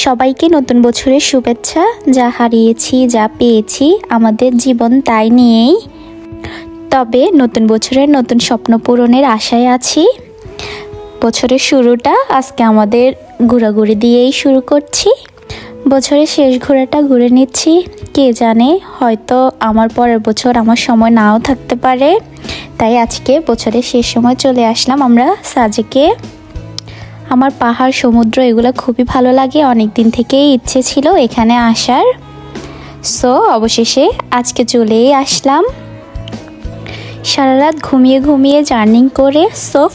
সবাইকে নতুন বছরের শুভেচ্ছা। যা হারিয়েছি, যা পেয়েছি, আমাদের জীবন তাই নিয়েই। তবে নতুন বছরের নতুন স্বপ্ন পূরণের আশায় আছি। বছরের শুরুটা আজকে আমাদের ঘোরাঘুরি দিয়েই শুরু করছি। বছরের শেষ ঘোরাটা ঘুরে নিচ্ছি। কে জানে, হয়তো আমার পরের বছর আমার সময় নাও থাকতে পারে। তাই আজকে বছরের শেষ সময় চলে আসলাম আমরা সাজেকে। আমার পাহাড়, সমুদ্র এগুলো খুবই ভালো লাগে। অনেক দিন থেকেই ইচ্ছে ছিল এখানে আসার। সো অবশেষে আজকে চলেই আসলাম। সারা রাত ঘুমিয়ে জার্নিং করে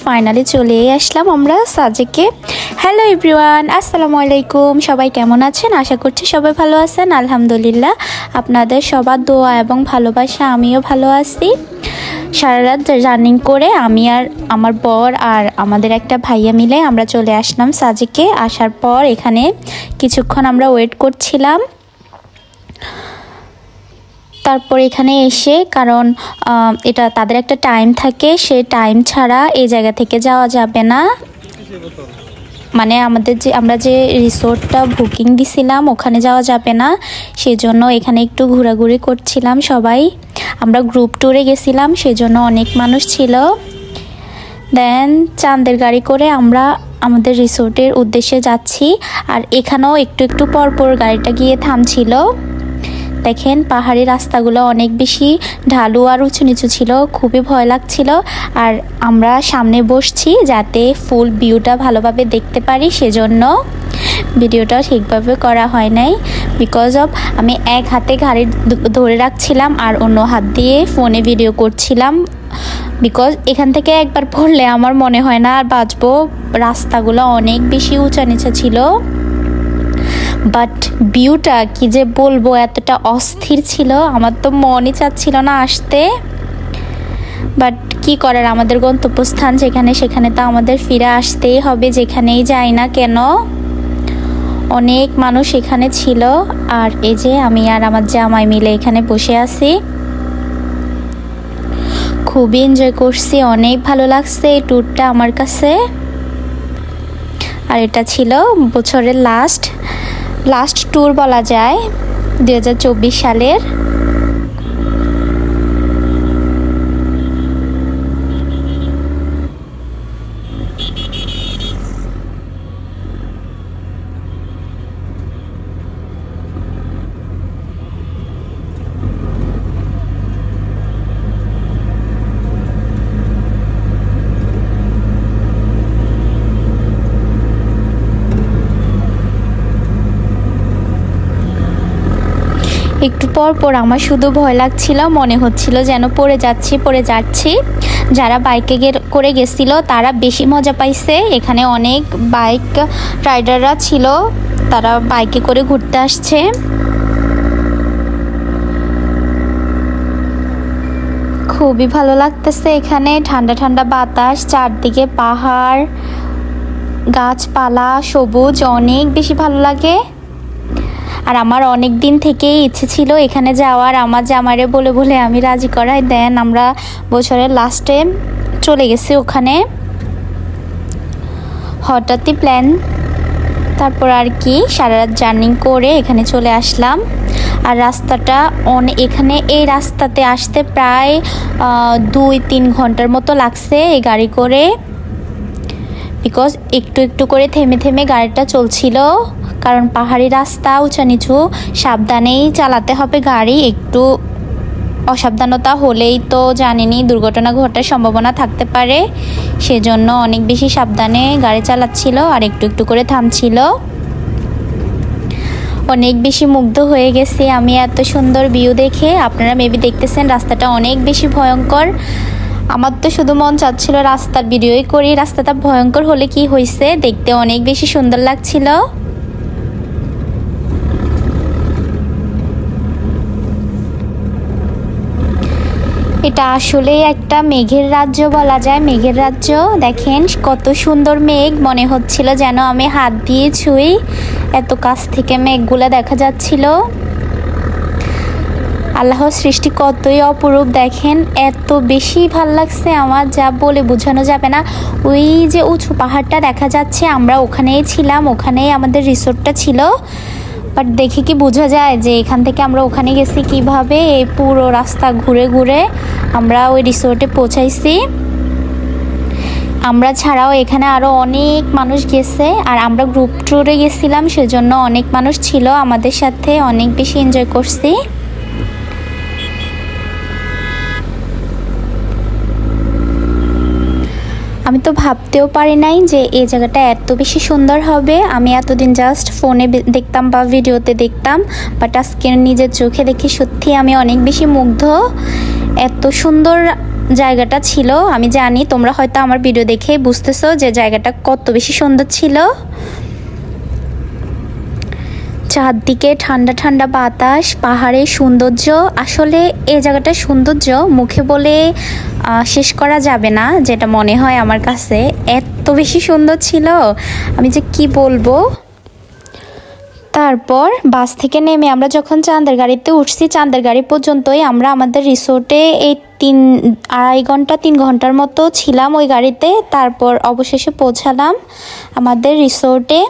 ফাইনালি চলেই আসলাম আমরা সাজেকে। হ্যালো এভরিওয়ান, আসসালামু আলাইকুম। সবাই কেমন আছেন? আশা করছি সবাই ভালো আছেন। আলহামদুলিল্লাহ, আপনাদের সবার দোয়া এবং ভালোবাসা আমিও ভালো আছি। সারা রাত জার্নিং করে আমি আর আমার বর আর আমাদের একটা ভাইয়া মিলে আমরা চলে আসলাম সাজেকে। আসার পর এখানে কিছুক্ষণ আমরা ওয়েট করছিলাম। তারপর এখানে এসে, কারণ এটা তাদের একটা টাইম থাকে, সেই টাইম ছাড়া এই জায়গা থেকে যাওয়া যাবে না। মানে আমরা যে রিসোর্টটা বুকিং দিছিলাম ওখানে যাওয়া যাবে না। সেজন্য এখানে একটু ঘোরাঘুরি করছিলাম সবাই। আমরা গ্রুপ ট্যুরে গেছিলাম, সেজন্য অনেক মানুষ ছিল। দেন চাঁদের গাড়ি করে আমরা আমাদের রিসোর্টের উদ্দেশ্যে যাচ্ছি। আর এখানেও একটু পরপর গাড়িটা গিয়ে থামছিল। দেখেন পাহাড়ি রাস্তাগুলো অনেক বেশি ঢালু আর উঁচু নিচু ছিল, খুবই ভয় লাগছিল। আর আমরা সামনে বসছি যাতে ফুল ভিউটা ভালোভাবে দেখতে পারি, সেজন্য ভিডিওটা ঠিকভাবে করা হয় নাই। বিকজ অফ আমি এক হাতে গাড়ি ধরে রাখছিলাম আর অন্য হাত দিয়ে ফোনে ভিডিও করছিলাম। বিকজ এখান থেকে একবার পড়লে আমার মনে হয় না আর বাঁচবো। রাস্তাগুলো অনেক বেশি উঁচা নিচা ছিল। বাট ভিউটা কি যে বলবো, এতটা অস্থির ছিল, আমার তো মনই চাচ্ছিল না আসতে। বাট কি করার, আমাদের গন্তব্যস্থান সেখানে তো আমাদের ফিরে আসতেই হবে, যেখানেই যাই না কেন। অনেক মানুষ এখানে ছিল। আর এই যে আমি আর আমার জামাই মিলে এখানে বসে আছি। খুবই এনজয় করছি, অনেক ভালো লাগছে এই ট্যুরটা আমার কাছে। আর এটা ছিল বছরের লাস্ট ট্যুর বলা যায়, 2024 সালের। একটু পর আমার শুধু ভয় লাগছিল, মনে হচ্ছিল যেন পড়ে যাচ্ছি। যারা বাইকে করে গেছিল তারা বেশি মজা পাইছে। এখানে অনেক বাইক রাইডাররা ছিল, তারা বাইকে করে ঘুরতে আসছে। খুবই ভালো লাগতেছে এখানে, ঠান্ডা বাতাস, চারদিকে পাহাড়, গাছপালা, সবুজ, অনেক বেশি ভালো লাগে। আর আমার অনেক দিন থেকেই ইচ্ছে ছিল এখানে যাওয়ার। আমার জামাইরে বলে আমি রাজি করাই। দেন আমরা বছরের লাস্টে চলে গেছি ওখানে, হঠাৎই প্ল্যান। তারপর আর কি সারা রাত জার্নি করে এখানে চলে আসলাম। আর রাস্তাটা এখানে এই রাস্তাতে আসতে প্রায় 2-3 ঘন্টার মতো লাগছে এই গাড়ি করে। বিকজ একটু করে থেমে গাড়িটা চলছিল, কারণ পাহাড়ি রাস্তা, উঁচা নিচু, সাবধানেই চালাতে হবে গাড়ি। একটু অসাবধানতা হলেই তো জানেনই দুর্ঘটনা ঘটার সম্ভাবনা থাকতে পারে। সেজন্য অনেক বেশি সাবধানে গাড়ি চালাচ্ছিল আর একটু করে থামছিল। অনেক বেশি মুগ্ধ হয়ে গেছি আমি এত সুন্দর ভিউ দেখে। আপনারা মেবি দেখতেছেন রাস্তাটা অনেক বেশি ভয়ঙ্কর। আমার তো শুধু মন চাচ্ছিল রাস্তার ভিডিওই করি। রাস্তাটা ভয়ঙ্কর হলে কি হয়েছে, দেখতে অনেক বেশি সুন্দর লাগছিল। এটা আসলে একটা মেঘের রাজ্য বলা যায়, মেঘের রাজ্য। দেখেন কত সুন্দর মেঘ, মনে হচ্ছিল যেন আমি হাত দিয়ে ছুঁই, এত কাছ থেকে মেঘগুলো দেখা যাচ্ছিল। আল্লাহর সৃষ্টি কতই অপরূপ দেখেন, এত বেশি ভাল লাগছে আমার, যা বলে বোঝানো যাবে না। ওই যে উঁচু পাহাড়টা দেখা যাচ্ছে, আমরা ওখানেই ছিলাম, ওখানেই আমাদের রিসোর্টটা ছিল। বাট দেখে কি বোঝা যায় যে এখান থেকে আমরা ওখানে গেছি কিভাবে? এই পুরো রাস্তা ঘুরে ঘুরে আমরা ওই রিসোর্টে পৌঁছাইছি। আমরা ছাড়াও এখানে আরও অনেক মানুষ গেছে, আর আমরা গ্রুপ ট্যুরে গেছিলাম, সেজন্য অনেক মানুষ ছিল আমাদের সাথে, অনেক বেশি এনজয় করছি। আমি তো ভাবতেও পারি নাই যে এই জায়গাটা এত বেশি সুন্দর হবে। আমি এতদিন জাস্ট ফোনে দেখতাম বা ভিডিওতে দেখতাম, বাট আজকে নিজের চোখে দেখি সত্যি আমি অনেক বেশি মুগ্ধ। এত সুন্দর জায়গাটা ছিল। আমি জানি তোমরা হয়তো আমার ভিডিও দেখে বুঝতেছো যে জায়গাটা কত বেশি সুন্দর ছিল। চারদিকে ঠান্ডা ঠান্ডা বাতাস, পাহাড়ের সৌন্দর্য, আসলে এই জায়গাটার সৌন্দর্য মুখে বলে শেষ করা যাবে না, যেটা মনে হয় আমার কাছে। এত বেশি সুন্দর ছিল, আমি যে কি বলবো। তারপর বাস থেকে নেমে আমরা যখন চাঁদের গাড়িতে উঠছি, চাঁদের গাড়ি পর্যন্তই আমরা আমাদের রিসোর্টে এই 3 ঘন্টার মতো ছিলাম ওই গাড়িতে। তারপর অবশেষে পৌঁছালাম আমাদের রিসোর্টে,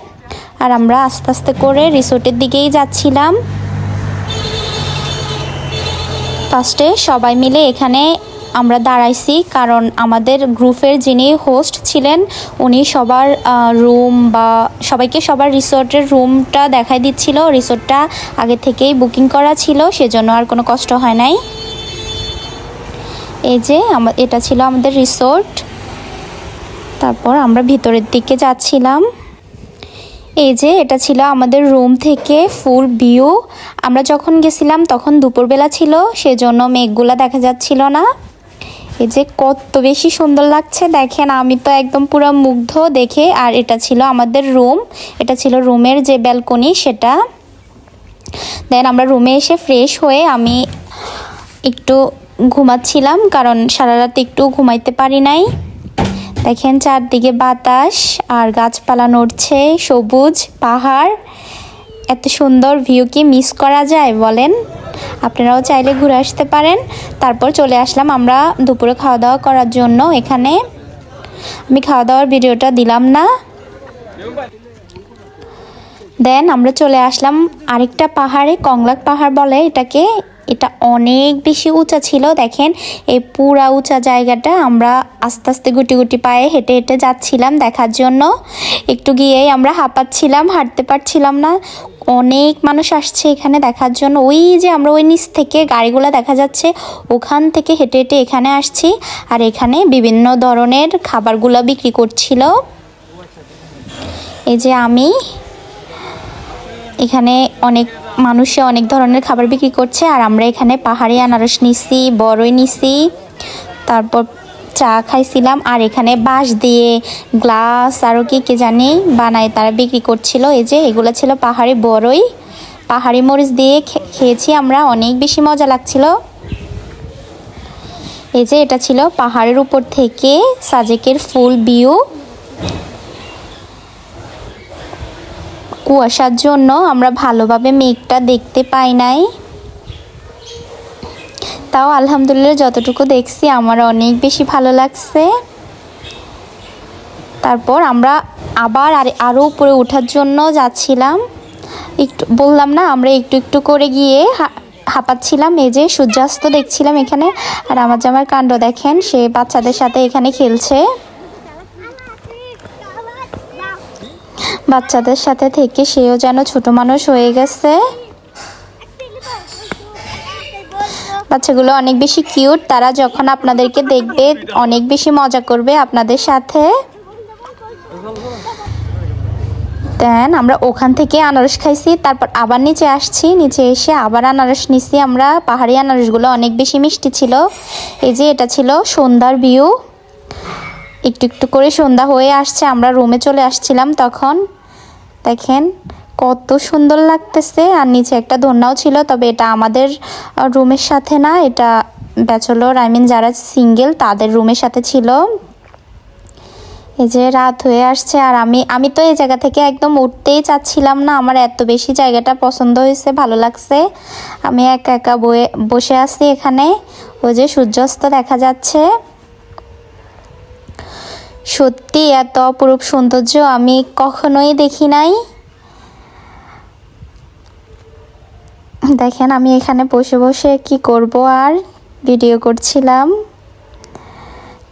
আর আমরা আস্তে আস্তে করে রিসোর্টের দিকেই যাচ্ছিলাম। ফার্স্টে সবাই মিলে এখানে আমরা দাঁড়াইছি, কারণ আমাদের গ্রুপের যিনি হোস্ট ছিলেন উনি সবার রুম বা সবাইকে সবার রিসোর্টের রুমটা দেখাই দিচ্ছিল। রিসোর্টটা আগে থেকেই বুকিং করা ছিল, সেজন্য আর কোনো কষ্ট হয় নাই। এই যে এটা ছিল আমাদের রিসোর্ট। তারপর আমরা ভিতরের দিকে যাচ্ছিলাম। এই যে এটা ছিল আমাদের রুম থেকে ফুল ভিউ। আমরা যখন গেছিলাম তখন দুপুরবেলা ছিল, সেজন্য মেঘগুলা দেখা যাচ্ছিল না। এই যে কত বেশি সুন্দর লাগছে দেখেন, আমি তো একদম পুরো মুগ্ধ দেখে। আর এটা ছিল আমাদের রুম, এটা ছিল রুমের যে ব্যালকনি সেটা। দেন আমরা রুমে এসে ফ্রেশ হয়ে আমি একটু ঘুমাচ্ছিলাম, কারণ সারা রাত একটু ঘুমাইতে পারি নাই। দেখেন চারদিকে বাতাস আর গাছপালা নড়ছে, সবুজ পাহাড়, এত সুন্দর ভিউ কি মিস করা যায় বলেন? আপনারাও চাইলে ঘুরে আসতে পারেন। তারপর চলে আসলাম আমরা দুপুরে খাওয়া দাওয়া করার জন্য। এখানে আমি খাওয়া দাওয়ার ভিডিওটা দিলাম না। দেন আমরা চলে আসলাম আরেকটা পাহাড়ে, কংলাক পাহাড় বলে এটাকে। এটা অনেক বেশি উঁচা ছিল। দেখেন এই পুরা উঁচা জায়গাটা আমরা আস্তে আস্তে গুটি গুটি পায়ে হেঁটে হেঁটে যাচ্ছিলাম দেখার জন্য। একটু গিয়েই আমরা হাঁপাচ্ছিলাম, হাঁটতে পারছিলাম না। অনেক মানুষ আসছে এখানে দেখার জন্য। ওই যে আমরা ওই নিচ থেকে গাড়িগুলো দেখা যাচ্ছে, ওখান থেকে হেঁটে হেঁটে এখানে আসছি। আর এখানে বিভিন্ন ধরনের খাবারগুলো বিক্রি করছিল। এই যে আমি এখানে অনেক মানুষে অনেক ধরনের খাবার বিক্রি করছে, আর আমরা এখানে পাহাড়ি আনারস নিছি, বড়ই নিছি, তারপর চা খাইছিলাম। আর এখানে বাঁশ দিয়ে গ্লাস আরও কি জানি বানায় তারা বিক্রি করছিল। এই যে এগুলো ছিল পাহাড়ি বড়ই, পাহাড়ি মরিচ দিয়ে খেয়েছি আমরা, অনেক বেশি মজা লাগছিল। এই যে এটা ছিল পাহাড়ের উপর থেকে সাজেকের ফুল ভিউ। কুয়াশার জন্য আমরা ভালোভাবে মেঘটা দেখতে পাই নাই, তাও আলহামদুলিল্লাহ যতটুকু দেখছি আমার অনেক বেশি ভালো লাগছে। তারপর আমরা আবার আরও উপরে ওঠার জন্য যাচ্ছিলাম। একটু বললাম না আমরা একটু একটু করে গিয়ে হাঁপাচ্ছিলাম। এই যে সূর্যাস্ত দেখছিলাম এখানে। আর আমার জামার কাণ্ড দেখেন, সে বাচ্চাদের সাথে এখানে খেলছে। বাচ্চাদের সাথে থেকে সেও যেন ছোট মানুষ হয়ে গেছে। বাচ্চাগুলো অনেক বেশি কিউট, তারা যখন আপনাদেরকে দেখবে অনেক বেশি মজা করবে আপনাদের সাথে। দেন আমরা ওখান থেকে আনারস খাইছি, তারপর আবার নিচে আসছি, নিচে এসে আবার আনারস নিছি আমরা। পাহাড়ি আনারসগুলো অনেক বেশি মিষ্টি ছিল। এই যে এটা ছিল সন্ধ্যার ভিউ। একটু একটু করে সন্ধ্যা হয়ে আসছে, আমরা রুমে চলে আসছিলাম তখন। দেখেন কত সুন্দর লাগতেছে। আর নিচে একটা দোলনাও ছিল, তবে এটা আমাদের রুমের সাথে না, এটা ব্যাচেলর যারা সিঙ্গেল তাদের রুমের সাথে ছিল। এই যে রাত হয়ে আসছে আর আমি তো এই জায়গা থেকে একদম উঠতেই চাচ্ছিলাম না। আমার এত বেশি জায়গাটা পছন্দ হয়েছে, ভালো লাগছে। আমি একা একা বসে আছি এখানে। ওই যে সূর্যাস্ত দেখা যাচ্ছে। সত্যি এত অপরূপ সৌন্দর্য আমি কখনোই দেখি নাই। দেখেন আমি এখানে বসে বসে কি করব, আর ভিডিও করছিলাম।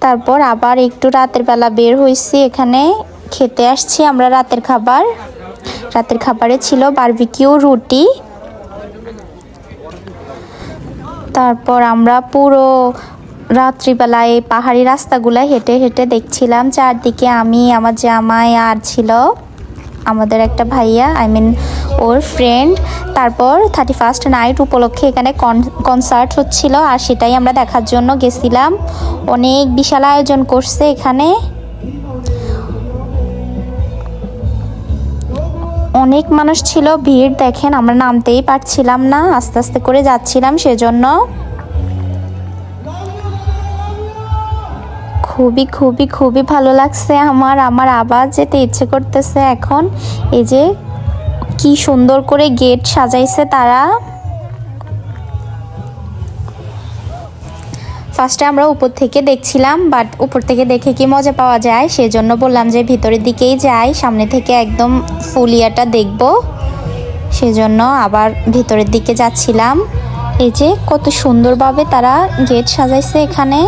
তারপর আবার একটু রাতের বেলা বের হয়েছি, এখানে খেতে আসছি আমরা রাতের খাবার। রাতের খাবারে ছিল বারবিকিউ, রুটি। তারপর আমরা পুরো রাত্রিবেলায় পাহাড়ি রাস্তাগুলো হেঁটে হেঁটে দেখছিলাম চারদিকে। আমি, আমার জামাই আর ছিল আমাদের একটা ভাইয়া, ওর ফ্রেন্ড। তারপর 31st নাইট উপলক্ষে এখানে কনসার্ট হচ্ছিল আর সেটাই আমরা দেখার জন্য গেছিলাম। অনেক বিশাল আয়োজন করছে এখানে, অনেক মানুষ ছিল, ভিড় দেখেন। আমরা নামতেই পারছিলাম না, আস্তে আস্তে করে যাচ্ছিলাম সেজন্য। খুবই খুবই খুবই ভালো লাগছে আমার আবার যেতে ইচ্ছে করতেছে এখন। এই যে কি সুন্দর করে গেট সাজাইছে তারা। ফার্স্টে আমরা উপর থেকে দেখছিলাম, বাট উপর থেকে দেখে কি মজা পাওয়া যায়, সেজন্য বললাম যে ভিতরের দিকেই যাই, সামনে থেকে একদম ফুল ইয়াটা দেখব। সেজন্য আবার ভিতরের দিকে যাচ্ছিলাম। এই যে কত সুন্দরভাবে তারা গেট সাজাইছে এখানে।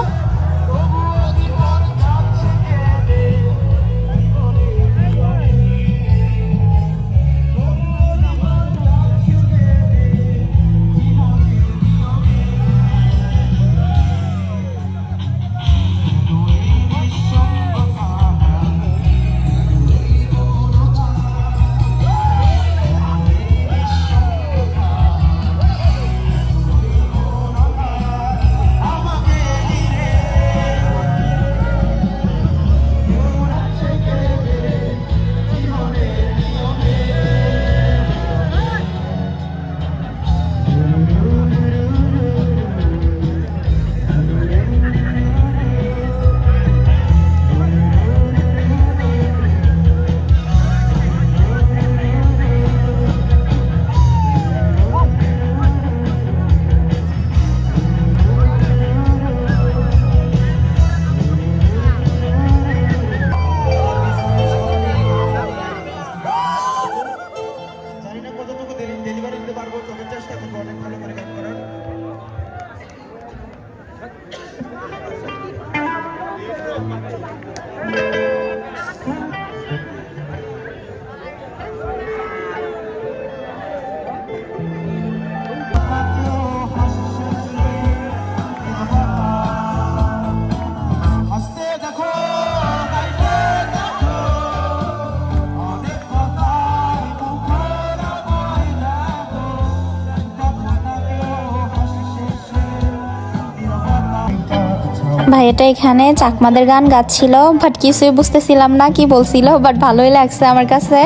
ভাইয়াটা এখানে চাকমাদের গান গাচ্ছিল, বাট কিছুই বুঝতেছিলাম না কি বলছিল, বাট ভালোই লাগছে আমার কাছে।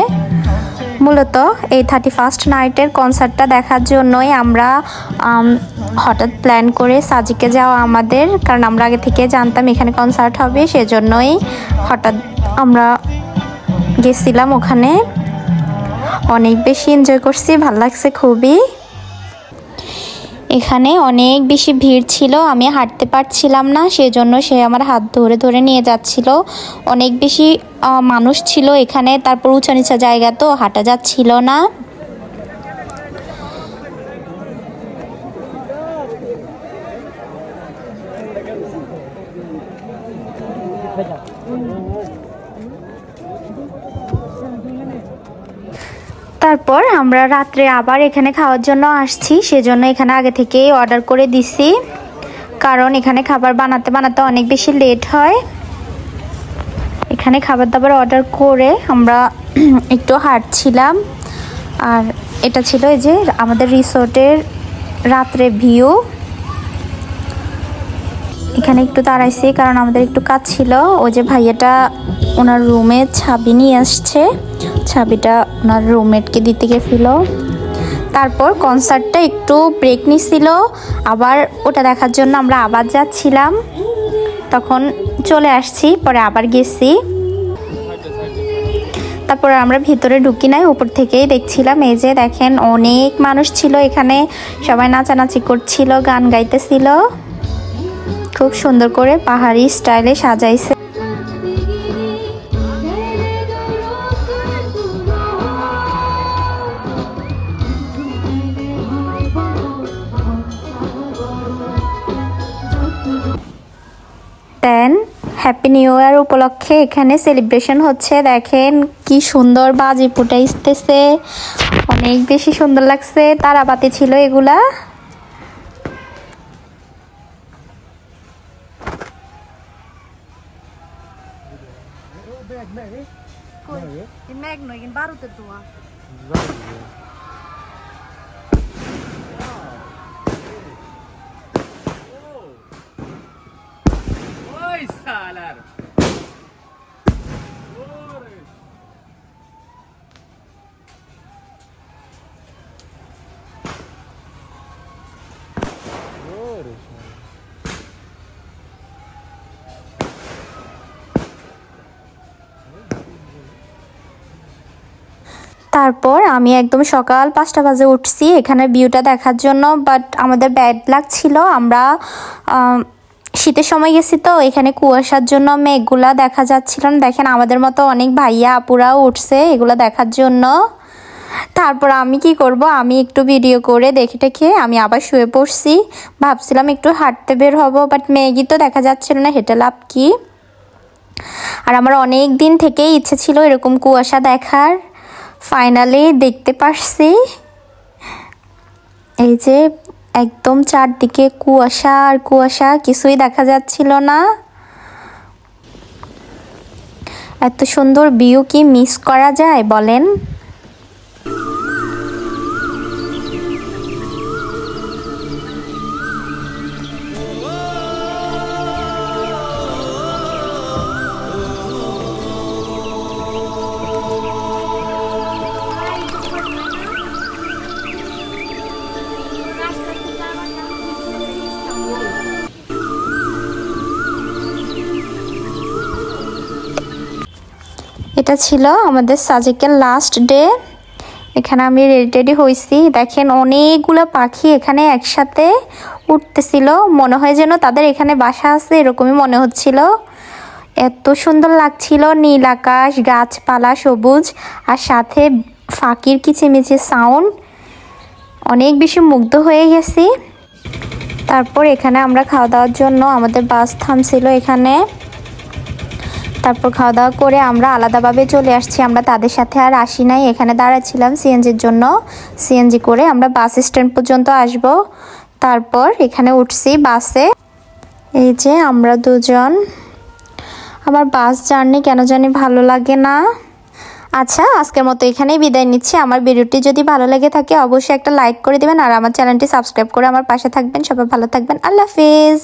মূলত এই 31st নাইটের কনসার্টটা দেখার জন্যই আমরা হঠাৎ প্ল্যান করে সাজিকে যাওয়া আমাদের, কারণ আমরা আগে থেকে জানতাম এখানে কনসার্ট হবে, সেজন্যই হঠাৎ আমরা গেছিলাম ওখানে। অনেক বেশি এনজয় করছি, ভালো লাগছে খুবই। এখানে অনেক বেশি ভিড় ছিল, আমি হাঁটতে পারছিলাম না, সেজন্য সে আমার হাত ধরে ধরে নিয়ে যাচ্ছিল। অনেক বেশি মানুষ ছিল এখানে, তারপর উঁচা নিচা জায়গা তো হাঁটা যাচ্ছিল না। তারপর আমরা রাত্রে আবার এখানে খাওয়ার জন্য আসছি, সেজন্য এখানে আগে থেকেই অর্ডার করে দিছি, কারণ এখানে খাবার বানাতে বানাতে অনেক বেশি লেট হয়। এখানে খাবার দাবার অর্ডার করে আমরা একটু হাঁটছিলাম। আর এটা ছিল এই যে আমাদের রিসোর্টের রাত্রে ভিউ। এখানে একটু দাঁড়াইছি কারণ আমাদের একটু কাজ ছিল। ওই যে ভাইয়াটা ওনার রুমে চাবি নিয়ে আসছে, চাবিটা ওনার রুমমেটকে দিতে গেছিল। তারপর কনসার্টটা একটু ব্রেক নিছিল, আবার ওটা দেখার জন্য আমরা আবার যাচ্ছিলাম, তখন চলে আসছি, পরে আবার গেছি। তারপর আমরা ভিতরে ঢুকি নাই, উপর থেকেই দেখছিলাম। এই যে দেখেন অনেক মানুষ ছিল এখানে, সবাই নাচানাচি করছিল, গান গাইতেছিল, খুব সুন্দর করে পাহাড়ি স্টাইলে সাজাইছে। দেন হ্যাপি নিউ ইয়ার উপলক্ষে এখানে সেলিব্রেশন হচ্ছে। দেখেন কি সুন্দর বাজি ফুটাইতেছে, অনেক বেশি সুন্দর লাগছে। তারাবাতি ছিল এগুলা। তারপর আমি একদম সকাল 5টা বাজে উঠছি এখানে ভিউটা দেখার জন্য, বাট আমাদের ব্যাড লাক ছিল, আমরা শীতের সময় গেছি তো এখানে কুয়াশার জন্য মেঘগুলা দেখা যাচ্ছিল না। দেখেন আমাদের মতো অনেক ভাইয়া আপুরাও উঠছে এগুলো দেখার জন্য। তারপর আমি কি করব, আমি একটু ভিডিও করে দেখে আমি আবার শুয়ে পড়ছি। ভাবছিলাম একটু হাঁটতে বের হব, বাট মেঘই তো দেখা যাচ্ছিল না, হেঁটে লাভ কি। আর আমার অনেক দিন থেকেই ইচ্ছে ছিল এরকম কুয়াশা দেখার, ফাইনালি দেখতে পারছি। এই যে একদম চারদিকে কুয়াশা আর কুয়াশা, কিছুই দেখা যাচ্ছিল না। এত সুন্দর ভিউ কি মিস করা যায় বলেন? এটা ছিল আমাদের সাজেকের লাস্ট ডে। এখানে আমি রেডি হয়েছি। দেখেন অনেকগুলো পাখি এখানে একসাথে উঠতেছিল, মনে হয় যেন তাদের এখানে বাসা আছে এরকমই মনে হচ্ছিল। এত সুন্দর লাগছিল, নীল আকাশ, গাছপালা সবুজ, আর সাথে পাখির কিচিমিচি সাউন্ড, অনেক বেশি মুগ্ধ হয়ে গেছি। তারপর এখানে আমরা খাওয়া দাওয়ার জন্য আমাদের বাস থামছিল এখানে। তারপর খাওয়া দাওয়া করে আমরা আলাদাভাবে চলে আসছি, আমরা তাদের সাথে আর আসি নাই, এখানে দাঁড়াচ্ছিলাম সিএনজির জন্য। সিএনজি করে আমরা বাস স্ট্যান্ড পর্যন্ত আসব। তারপর এখানে উঠছি বাসে। এই যে আমরা দুজন। আমার বাস জার্নি কেন জানি ভালো লাগে না। আচ্ছা, আজকের মতো এখানেই বিদায় নিচ্ছি। আমার ভিডিওটি যদি ভালো লেগে থাকে অবশ্যই একটা লাইক করে দিবেন, আর আমার চ্যানেলটি সাবস্ক্রাইব করে আমার পাশে থাকবেন। সবাই ভালো থাকবেন। আল্লাহ হাফেজ।